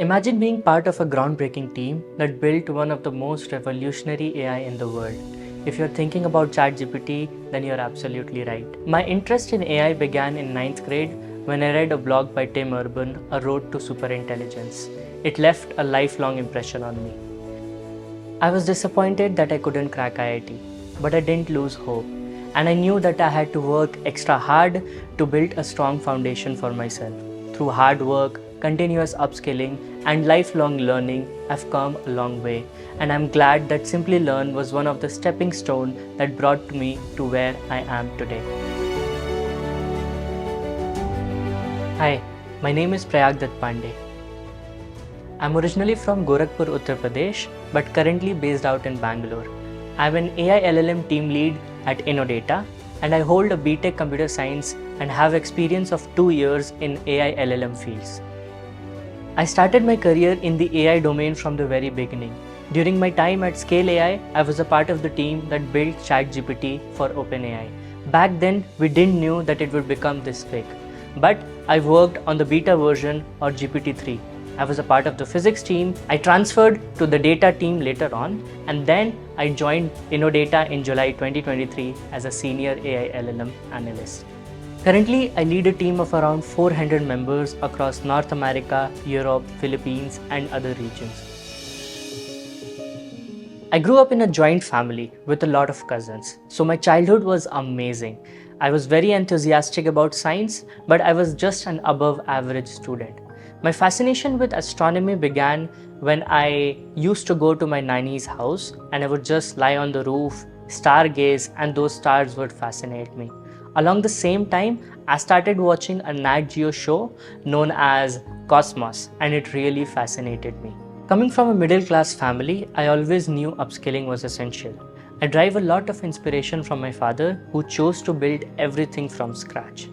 Imagine being part of a groundbreaking team that built one of the most revolutionary AI in the world. If you're thinking about ChatGPT, then you're absolutely right. My interest in AI began in 9th grade when I read a blog by Tim Urban, A Road to Superintelligence. It left a lifelong impression on me. I was disappointed that I couldn't crack IIT, but I didn't lose hope. And I knew that I had to work extra hard to build a strong foundation for myself. Through hard work, continuous upskilling, and lifelong learning, I've come a long way. And I'm glad that Simplilearn was one of the stepping stones that brought me to where I am today. Hi, my name is Prayag Dutt Pandey. I'm originally from Gorakhpur, Uttar Pradesh, but currently based out in Bangalore. I'm an AI LLM team lead at Innodata, and I hold a B.Tech computer science and have experience of 2 years in AI LLM fields. I started my career in the AI domain from the very beginning. During my time at Scale AI, I was a part of the team that built ChatGPT for OpenAI. Back then, we didn't know that it would become this big. But I worked on the beta version or GPT-3. I was a part of the physics team. I transferred to the data team later on, and then I joined Innodata in July 2023 as a senior AI LLM analyst. Currently, I lead a team of around 400 members across North America, Europe, Philippines, and other regions. I grew up in a joint family with a lot of cousins, so my childhood was amazing. I was very enthusiastic about science, but I was just an above average student. My fascination with astronomy began when I used to go to my nanny's house and I would just lie on the roof, stargaze, and those stars would fascinate me. Along the same time, I started watching a Nat Geo show known as Cosmos, and it really fascinated me. Coming from a middle class family, I always knew upskilling was essential. I derive a lot of inspiration from my father, who chose to build everything from scratch.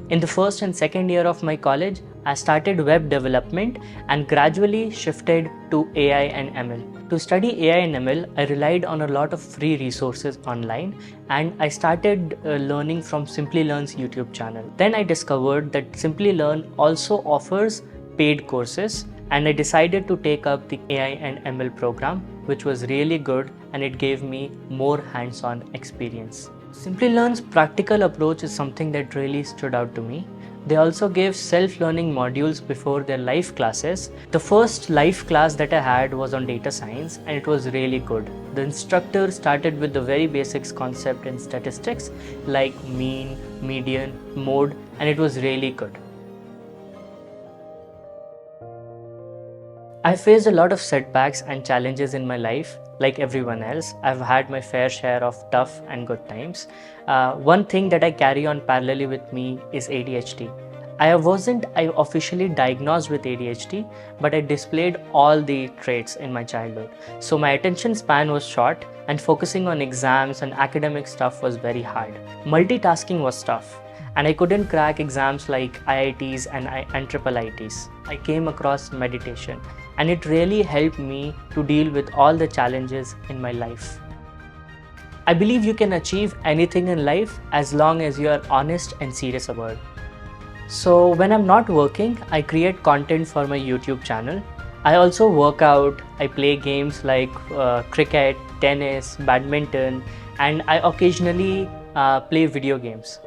In the first and second year of my college, I started web development and gradually shifted to AI and ML. To study AI and ML, I relied on a lot of free resources online, and I started learning from Simplilearn's YouTube channel. Then I discovered that Simplilearn also offers paid courses, and I decided to take up the AI and ML program, which was really good, and it gave me more hands-on experience. Simplilearn's practical approach is something that really stood out to me. They also gave self-learning modules before their live classes. The first live class that I had was on data science, and it was really good. The instructor started with the very basics concept in statistics like mean, median, mode, and it was really good. I faced a lot of setbacks and challenges in my life. Like everyone else, I've had my fair share of tough and good times. One thing that I carry on parallelly with me is ADHD. I wasn't officially diagnosed with ADHD, but I displayed all the traits in my childhood. So my attention span was short, and focusing on exams and academic stuff was very hard. Multitasking was tough, and I couldn't crack exams like IITs and IITs. I came across meditation, and it really helped me to deal with all the challenges in my life. I believe you can achieve anything in life as long as you are honest and serious about it. So when I'm not working, I create content for my YouTube channel. I also work out, I play games like cricket, tennis, badminton, and I occasionally play video games.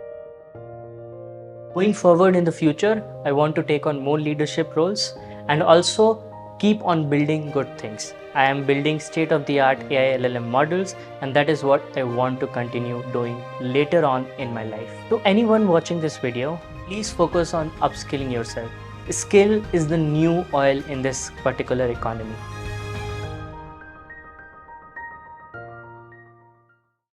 Going forward in the future, I want to take on more leadership roles and also keep on building good things. I am building state-of-the-art AI LLM models, and that is what I want to continue doing later on in my life. To anyone watching this video, please focus on upskilling yourself. Skill is the new oil in this particular economy.